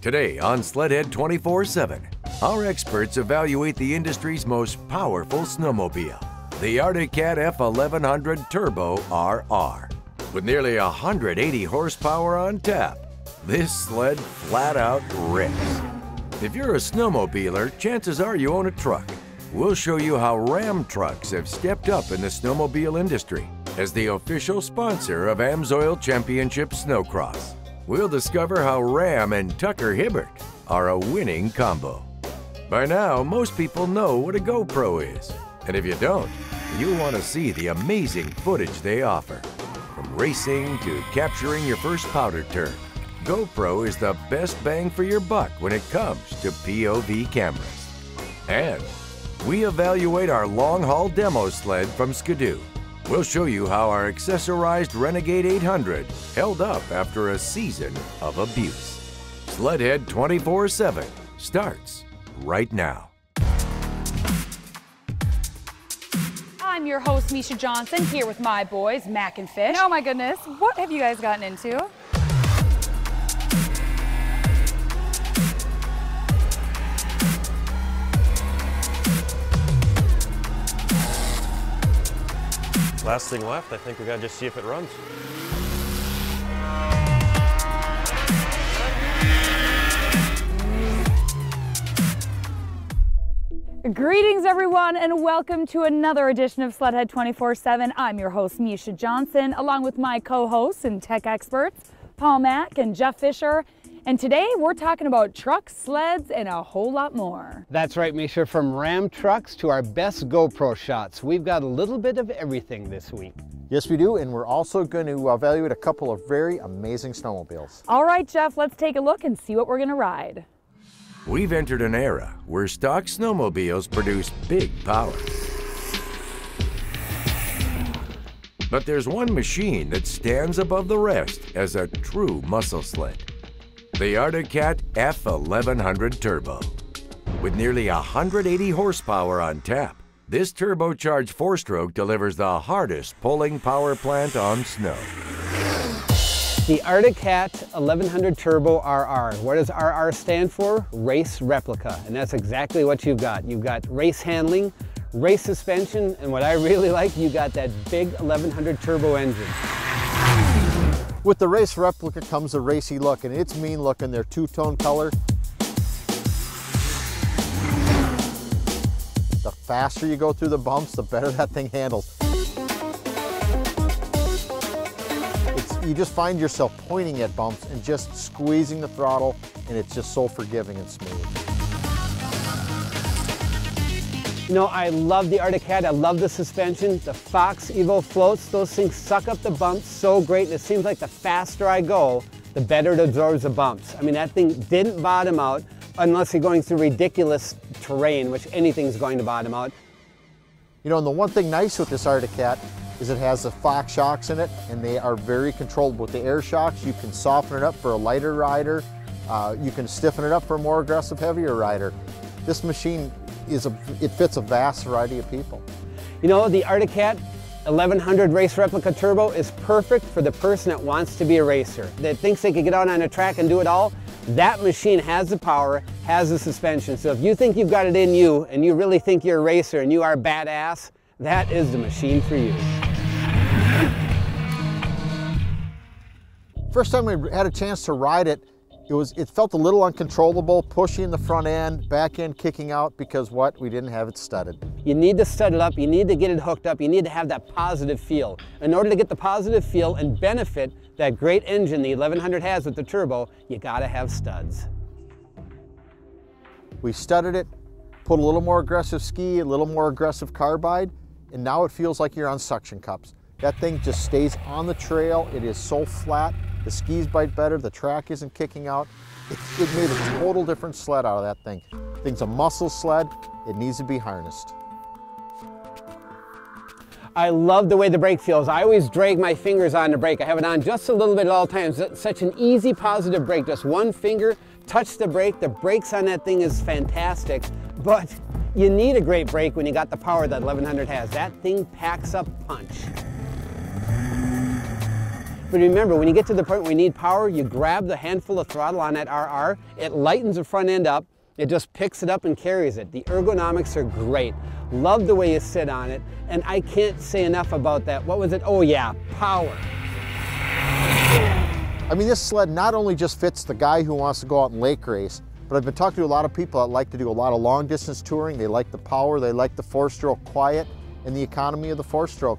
Today on Sledhead 24/7, our experts evaluate the industry's most powerful snowmobile, the Arctic Cat F1100 Turbo RR. With nearly 180 horsepower on tap, this sled flat out rips. If you're a snowmobiler, chances are you own a truck. We'll show you how Ram trucks have stepped up in the snowmobile industry as the official sponsor of AMSOIL Championship Snowcross. We'll discover how Ram and Tucker Hibbert are a winning combo. By now, most people know what a GoPro is. And if you don't, you'll want to see the amazing footage they offer. From racing to capturing your first powder turn, GoPro is the best bang for your buck when it comes to POV cameras. And we evaluate our long-haul demo sled from Skidoo. We'll show you how our accessorized Renegade 800 held up after a season of abuse. Sledhead 24/7 starts right now. I'm your host, Misha Johnson, here with my boys, Mac and Fish. Oh my goodness, what have you guys gotten into? Last thing left, I think we gotta just see if it runs. Greetings everyone and welcome to another edition of Sledhead 24/7. I'm your host, Misha Johnson, along with my co-hosts and tech experts, Paul Mack and Jeff Fisher. And today we're talking about trucks, sleds, and a whole lot more. That's right, Misha. From Ram trucks to our best GoPro shots, we've got a little bit of everything this week. Yes, we do, and we're also going to evaluate a couple of very amazing snowmobiles. All right, Jeff, let's take a look and see what we're going to ride. We've entered an era where stock snowmobiles produce big power. But there's one machine that stands above the rest as a true muscle sled. The Arctic Cat F1100 Turbo. With nearly 180 horsepower on tap, this turbocharged four-stroke delivers the hardest pulling power plant on snow. The Arctic Cat 1100 Turbo RR. What does RR stand for? Race Replica. And that's exactly what you've got. You've got race handling, race suspension, and what I really like, you got that big 1100 turbo engine. With the race replica comes a racy look, and it's mean looking. They're two-tone color. The faster you go through the bumps, the better that thing handles. You just find yourself pointing at bumps and just squeezing the throttle, and it's just so forgiving and smooth. You know, I love the Arctic Cat. I love the suspension. The Fox Evo floats, those things suck up the bumps so great. And it seems like the faster I go, the better it absorbs the bumps. I mean, that thing didn't bottom out unless you're going through ridiculous terrain, which anything's going to bottom out. You know, and the one thing nice with this Arctic Cat is it has the Fox shocks in it, and they are very controllable. With the air shocks, you can soften it up for a lighter rider. You can stiffen it up for a more aggressive, heavier rider. This machine it fits a vast variety of people. You know, the Arctic Cat 1100 Race Replica Turbo is perfect for the person that wants to be a racer, that thinks they could get out on a track and do it all. That machine has the power, has the suspension. So if you think you've got it in you and you really think you're a racer and you are badass, that is the machine for you. First time we had a chance to ride it, it felt a little uncontrollable, pushing the front end, back end kicking out, because we didn't have it studded. You need to stud it up, you need to get it hooked up, you need to have that positive feel. In order to get the positive feel and benefit that great engine the 1100 has with the turbo, you gotta have studs. We studded it, put a little more aggressive ski, a little more aggressive carbide, and now it feels like you're on suction cups. That thing just stays on the trail. It is so flat. The skis bite better, the track isn't kicking out. It made a total different sled out of that thing. The thing's a muscle sled, it needs to be harnessed. I love the way the brake feels. I always drag my fingers on the brake. I have it on just a little bit at all times. It's such an easy positive brake. Just one finger, touch the brake. The brakes on that thing is fantastic, but you need a great brake when you got the power that 1100 has. That thing packs up punch. But remember, when you get to the point where you need power, you grab the handful of throttle on that RR, it lightens the front end up, it just picks it up and carries it. The ergonomics are great. Love the way you sit on it, and I can't say enough about that. What was it? Oh yeah, power. I mean, this sled not only just fits the guy who wants to go out and lake race, but I've been talking to a lot of people that like to do a lot of long distance touring. They like the power, they like the 4-stroke quiet, and the economy of the 4-stroke.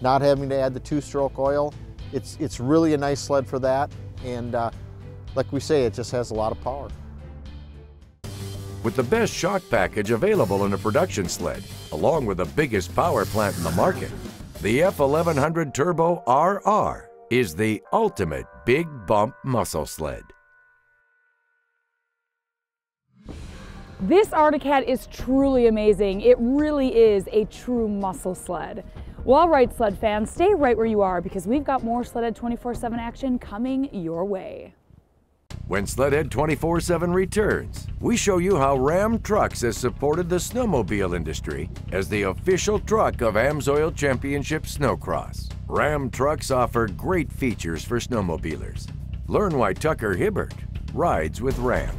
Not having to add the 2-stroke oil. It's really a nice sled for that, and like we say, it just has a lot of power. With the best shock package available in a production sled, along with the biggest power plant in the market, the F1100 Turbo RR is the ultimate big bump muscle sled. This Arctic Cat is truly amazing. It really is a true muscle sled. Well, all right, sled fans, stay right where you are because we've got more Sledhead 24/7 action coming your way. When Sledhead 24/7 returns, we show you how Ram Trucks has supported the snowmobile industry as the official truck of AMSOIL Championship Snowcross. Ram Trucks offer great features for snowmobilers. Learn why Tucker Hibbert rides with Ram.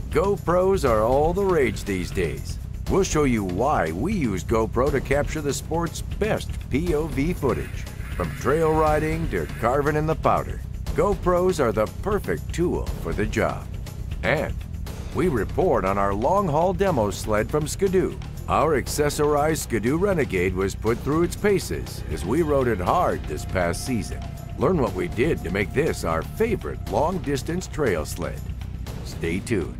GoPros are all the rage these days. We'll show you why we use GoPro to capture the sport's best POV footage. From trail riding to carving in the powder, GoPros are the perfect tool for the job. And we report on our long-haul demo sled from Skidoo. Our accessorized Skidoo Renegade was put through its paces as we rode it hard this past season. Learn what we did to make this our favorite long-distance trail sled. Stay tuned.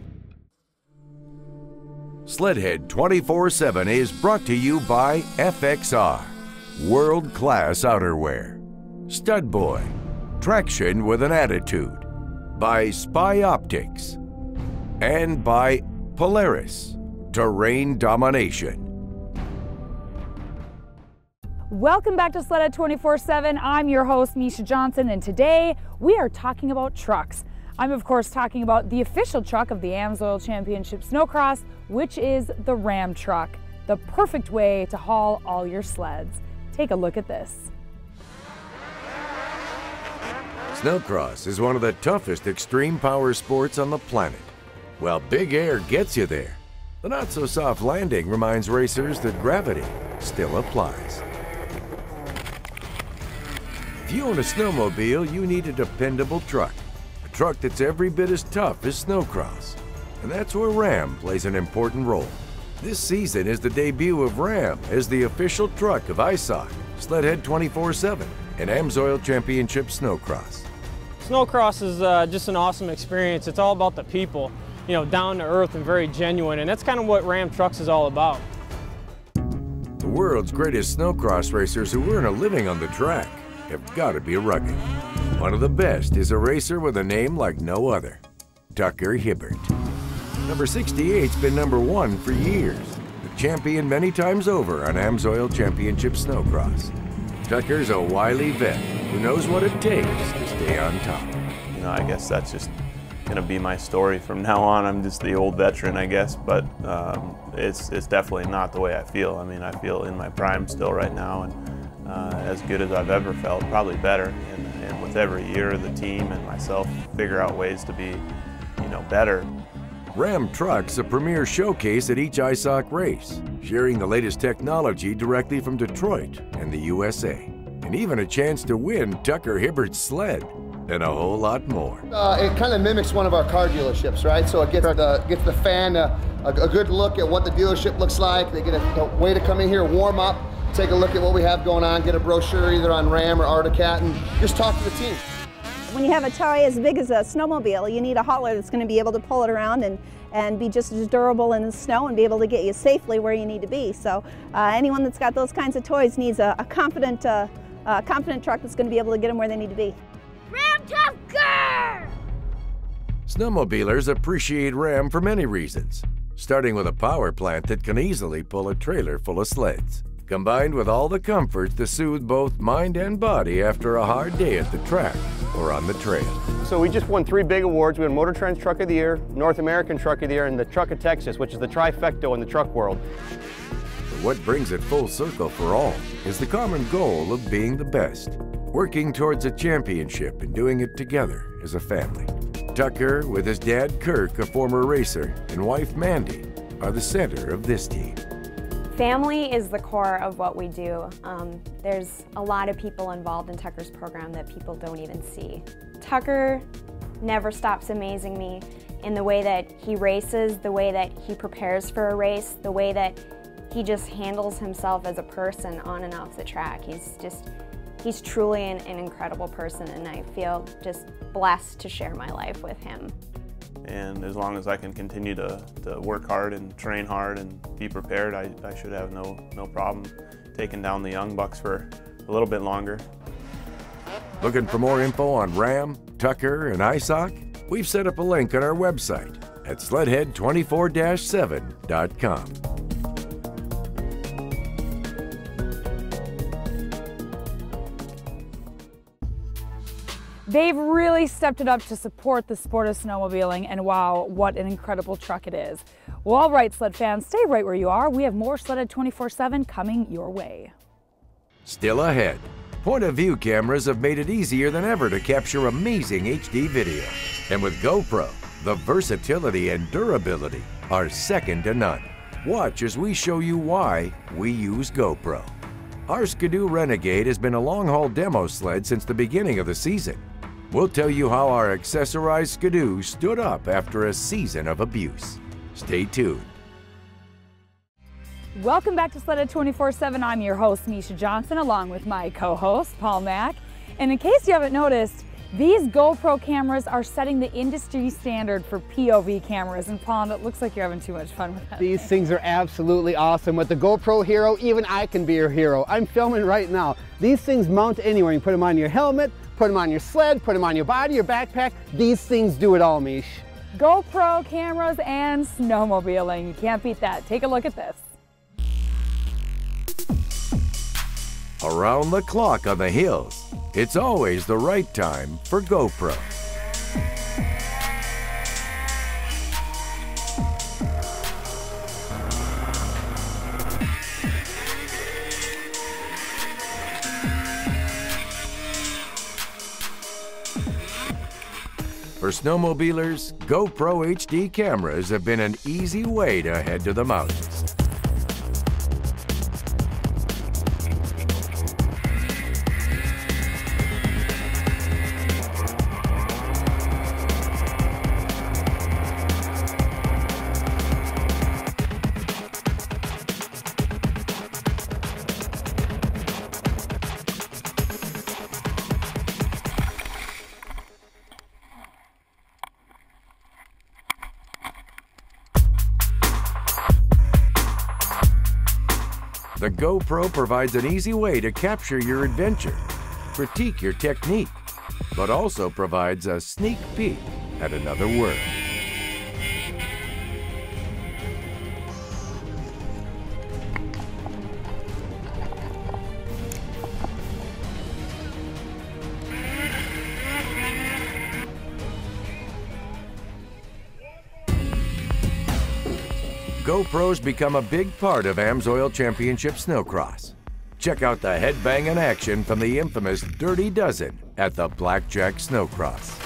Sledhead 24/7 is brought to you by FXR, world-class outerwear. Stud Boy, traction with an attitude. By Spy Optics. And by Polaris, terrain domination. Welcome back to Sledhead 24/7. I'm your host, Misha Johnson, and today we are talking about trucks. I'm of course talking about the official truck of the AMSOIL Championship Snowcross, which is the Ram truck, the perfect way to haul all your sleds. Take a look at this. Snowcross is one of the toughest extreme power sports on the planet. While big air gets you there, the not-so-soft landing reminds racers that gravity still applies. If you own a snowmobile, you need a dependable truck. A truck that's every bit as tough as Snowcross. And that's where Ram plays an important role. This season is the debut of Ram as the official truck of ISOC, Sledhead 24/7, and AMSOIL Championship Snowcross. Snowcross is just an awesome experience. It's all about the people, you know, down to earth and very genuine, and that's kind of what Ram Trucks is all about. The world's greatest snowcross racers who earn a living on the track have got to be rugged. One of the best is a racer with a name like no other, Tucker Hibbert. Number 68's been number 1 for years, the champion many times over on AMSOIL Championship Snowcross. Tucker's a wily vet who knows what it takes to stay on top. You know, I guess that's just going to be my story from now on. I'm just the old veteran, I guess, but it's definitely not the way I feel. I mean, I feel in my prime still right now, and as good as I've ever felt, probably better. And with every year, the team and myself figure out ways to be, you know, better. Ram Truck's a premier showcase at each ISOC race, sharing the latest technology directly from Detroit and the USA, and even a chance to win Tucker Hibbert's sled, and a whole lot more. It kind of mimics one of our car dealerships, right? So it gets the fan a good look at what the dealership looks like. They get a way to come in here, warm up, take a look at what we have going on, get a brochure either on Ram or Arctic Cat, and just talk to the team. When you have a toy as big as a snowmobile, you need a hauler that's going to be able to pull it around and be just as durable in the snow and be able to get you safely where you need to be. So anyone that's got those kinds of toys needs a confident truck that's going to be able to get them where they need to be. Ram Tucker! Snowmobilers appreciate Ram for many reasons, starting with a power plant that can easily pull a trailer full of sleds, combined with all the comforts to soothe both mind and body after a hard day at the track or on the trail. So we just won 3 big awards. We won Motor Trend's Truck of the Year, North American Truck of the Year, and the Truck of Texas, which is the trifecta in the truck world. But what brings it full circle for all is the common goal of being the best, working towards a championship and doing it together as a family. Tucker, with his dad Kirk, a former racer, and wife Mandy, are the center of this team. Family is the core of what we do. There's a lot of people involved in Tucker's program that people don't even see. Tucker never stops amazing me in the way that he races, the way that he prepares for a race, the way that he just handles himself as a person on and off the track. He's truly an incredible person, and I feel just blessed to share my life with him. And as long as I can continue to work hard and train hard and be prepared, I should have no problem taking down the young bucks for a little bit longer. Looking for more info on Ram, Tucker, and ISOC? We've set up a link on our website at sledhead24-7.com. They've really stepped it up to support the sport of snowmobiling, and wow, what an incredible truck it is. Well, all right, sled fans, stay right where you are. We have more Sledhead 24/7 coming your way. Still ahead, point of view cameras have made it easier than ever to capture amazing HD video. And with GoPro, the versatility and durability are second to none. Watch as we show you why we use GoPro. Our Ski-Doo Renegade has been a long-haul demo sled since the beginning of the season. We'll tell you how our accessorized Ski-Doo stood up after a season of abuse. Stay tuned. Welcome back to Sledhead 24/7. I'm your host, Misha Johnson, along with my co-host, Paul Mack. And in case you haven't noticed, these GoPro cameras are setting the industry standard for POV cameras. And Paul, it looks like you're having too much fun with that. These things are absolutely awesome. With the GoPro Hero, even I can be your hero. I'm filming right now. These things mount anywhere. You can put them on your helmet, put them on your sled, put them on your body, your backpack. These things do it all, Mish. GoPro cameras and snowmobiling. You can't beat that. Take a look at this. Around the clock on the hills, it's always the right time for GoPro. For snowmobilers, GoPro HD cameras have been an easy way to head to the mountains. The GoPro provides an easy way to capture your adventure, critique your technique, but also provides a sneak peek at another world. GoPro's become a big part of AMSOIL Championship Snowcross. Check out the headbang in action from the infamous Dirty Dozen at the Blackjack Snowcross.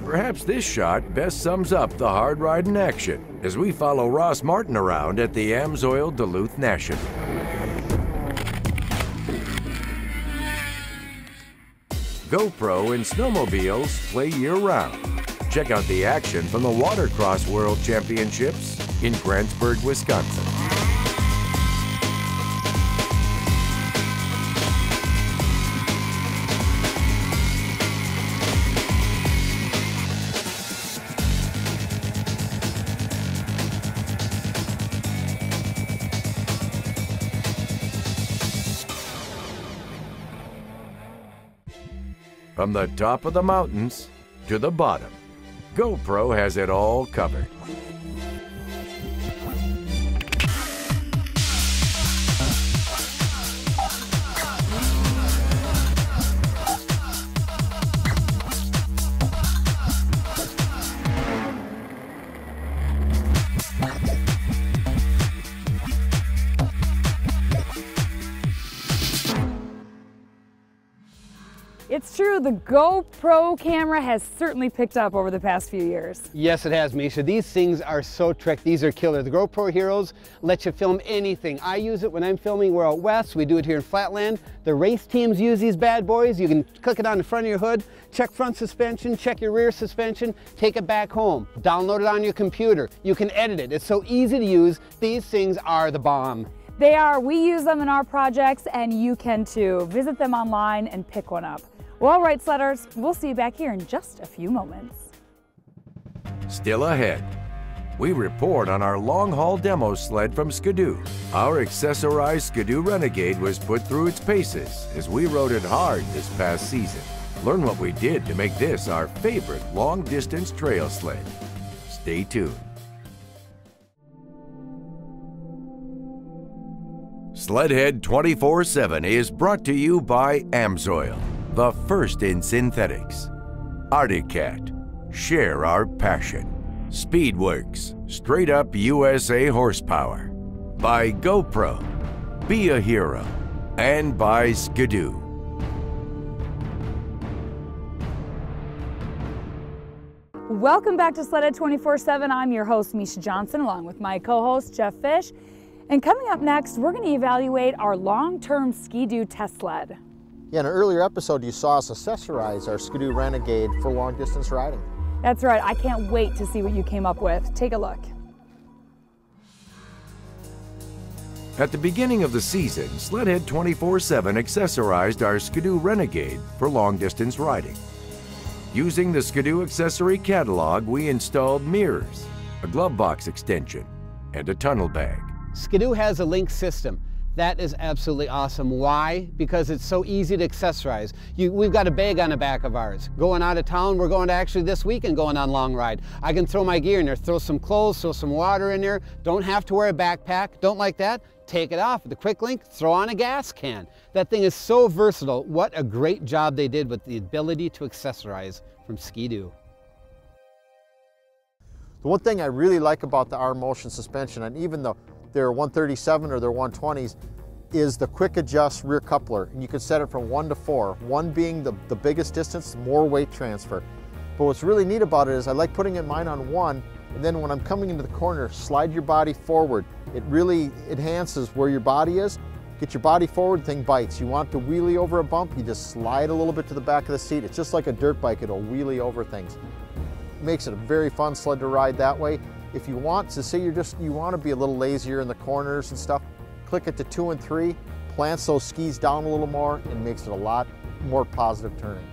Perhaps this shot best sums up the hard ride in action as we follow Ross Martin around at the AMSOIL Duluth National. GoPro and snowmobiles play year-round. Check out the action from the Watercross World Championships in Grantsburg, Wisconsin. From the top of the mountains to the bottom, GoPro has it all covered. It's true, the GoPro camera has certainly picked up over the past few years. Yes, it has, Misha. These things are so trick. These are killer. The GoPro Heroes let you film anything. I use it when I'm filming. We're out west. We do it here in Flatland. The race teams use these bad boys. You can click it on the front of your hood, check front suspension, check your rear suspension, take it back home, download it on your computer. You can edit it. It's so easy to use. These things are the bomb. They are. We use them in our projects, and you can too. Visit them online and pick one up. Well, all right, sledders, we'll see you back here in just a few moments. Still ahead, we report on our long-haul demo sled from Skidoo. Our accessorized Skidoo Renegade was put through its paces as we rode it hard this past season. Learn what we did to make this our favorite long-distance trail sled. Stay tuned. Sledhead 24/7 is brought to you by Amsoil, the first in synthetics. Arctic Cat, share our passion. Speedworks, straight up USA horsepower. By GoPro, be a hero. And by Skidoo. Welcome back to Sledhead 24/7. I'm your host, Misha Johnson, along with my co-host, Jeff Fish. And coming up next, we're going to evaluate our long-term Skidoo test sled. Yeah, in an earlier episode, you saw us accessorize our Skidoo Renegade for long-distance riding. That's right. I can't wait to see what you came up with. Take a look. At the beginning of the season, Sledhead 24/7 accessorized our Skidoo Renegade for long-distance riding. Using the Skidoo accessory catalog, we installed mirrors, a glove box extension, and a tunnel bag. Skidoo has a link system. That is absolutely awesome. Why? Because it's so easy to accessorize. We've got a bag on the back of ours. Going out of town, we're going to actually this weekend going on long ride. I can throw my gear in there, throw some clothes, throw some water in there. Don't have to wear a backpack. Don't like that? Take it off. The quick link, throw on a gas can. That thing is so versatile. What a great job they did with the ability to accessorize from Skidoo. The one thing I really like about the R-Motion suspension, and even though they're 137 or they're 120s, is the quick adjust rear coupler. And you can set it from 1 to 4, 1 being the biggest distance, more weight transfer. But what's really neat about it is I like putting mine on 1, and then when I'm coming into the corner, slide your body forward. It really enhances where your body is. Get your body forward, the thing bites. You want to wheelie over a bump, you just slide a little bit to the back of the seat. It's just like a dirt bike, it'll wheelie over things. It makes it a very fun sled to ride that way. If you want to say you want to be a little lazier in the corners and stuff, click it to 2 and 3, plants those skis down a little more, and makes it a lot more positive turning.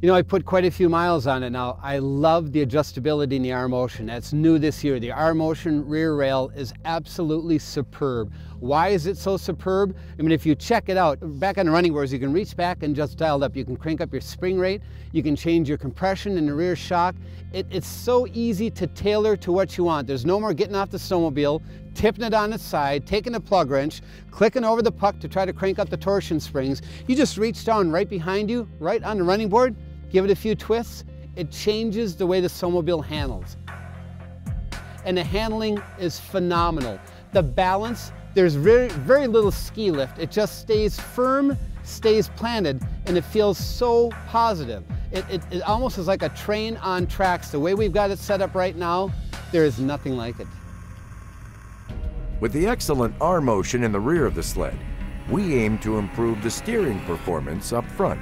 You know, I put quite a few miles on it now. I love the adjustability in the R-Motion. That's new this year. The R-Motion rear rail is absolutely superb. Why is it so superb? I mean, if you check it out, back on the running boards, you can reach back and just dial it up. You can crank up your spring rate. You can change your compression in the rear shock. It's so easy to tailor to what you want. There's no more getting off the snowmobile, tipping it on its side, taking a plug wrench, clicking over the puck to try to crank up the torsion springs. You just reach down right behind you, right on the running board, give it a few twists. It changes the way the snowmobile handles. And the handling is phenomenal. The balance, there's very little ski lift. It just stays firm, stays planted, and it feels so positive. It almost is like a train on tracks. The way we've got it set up right now, there is nothing like it. With the excellent R-Motion in the rear of the sled, we aim to improve the steering performance up front.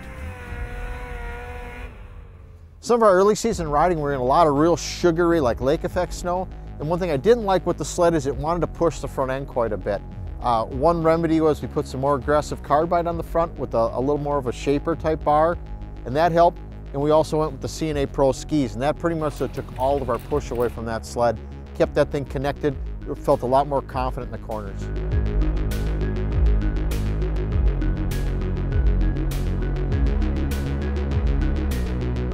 Some of our early season riding, we're in a lot of real sugary, like lake effect snow. And one thing I didn't like with the sled is it wanted to push the front end quite a bit. One remedy was we put some more aggressive carbide on the front with a little more of a shaper type bar, and that helped. And we also went with the C&A Pro skis, and that pretty much took all of our push away from that sled, kept that thing connected, it felt a lot more confident in the corners.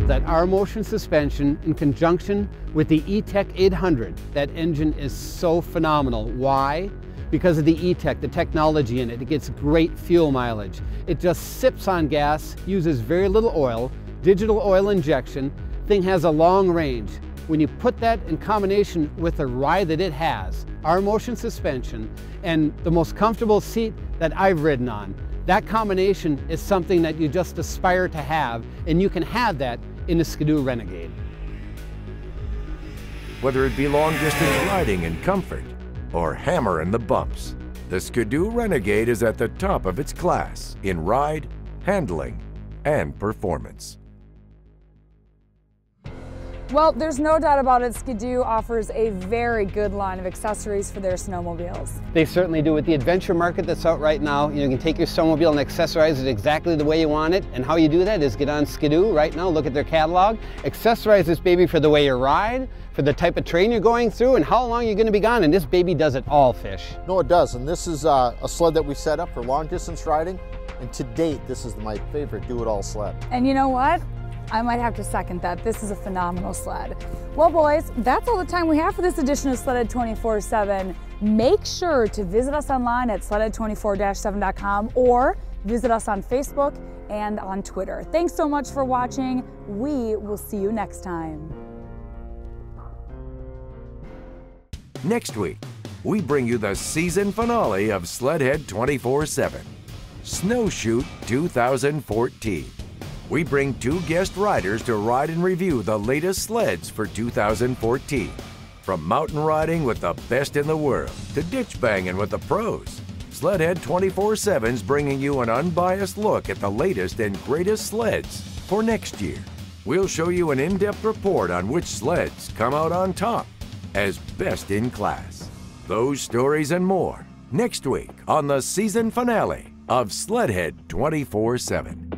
That R-Motion suspension in conjunction with the E-Tech 800, that engine is so phenomenal. Why? Because of the E-Tech, the technology in it. It gets great fuel mileage. It just sips on gas, uses very little oil, digital oil injection. Thing has a long range. when you put that in combination with the ride that it has, our motion suspension, and the most comfortable seat that I've ridden on, that combination is something that you just aspire to have, and you can have that in the Ski-Doo Renegade. Whether it be long-distance riding in comfort or hammering the bumps, the Ski-Doo Renegade is at the top of its class in ride, handling, and performance. Well, there's no doubt about it, Ski-Doo offers a very good line of accessories for their snowmobiles. They certainly do. With the adventure market that's out right now, you can take your snowmobile and accessorize it exactly the way you want it. And how you do that is get on Ski-Doo right now, look at their catalog, accessorize this baby for the way you ride, for the type of terrain you're going through, and how long you're going to be gone. And this baby does it all, Fish. No, it does. And this is a sled that we set up for long distance riding. And to date, this is my favorite do-it-all sled. And you know what? I might have to second that. This is a phenomenal sled. Well, boys, that's all the time we have for this edition of Sledhead 24/7. Make sure to visit us online at sledhead24-7.com or visit us on Facebook and on Twitter. Thanks so much for watching. We will see you next time. Next week, we bring you the season finale of Sledhead 24/7, Snowshoot 2014. We bring 2 guest riders to ride and review the latest sleds for 2014. From mountain riding with the best in the world to ditch banging with the pros, Sledhead 24/7's bringing you an unbiased look at the latest and greatest sleds for next year. We'll show you an in-depth report on which sleds come out on top as best in class. Those stories and more next week on the season finale of Sledhead 24/7.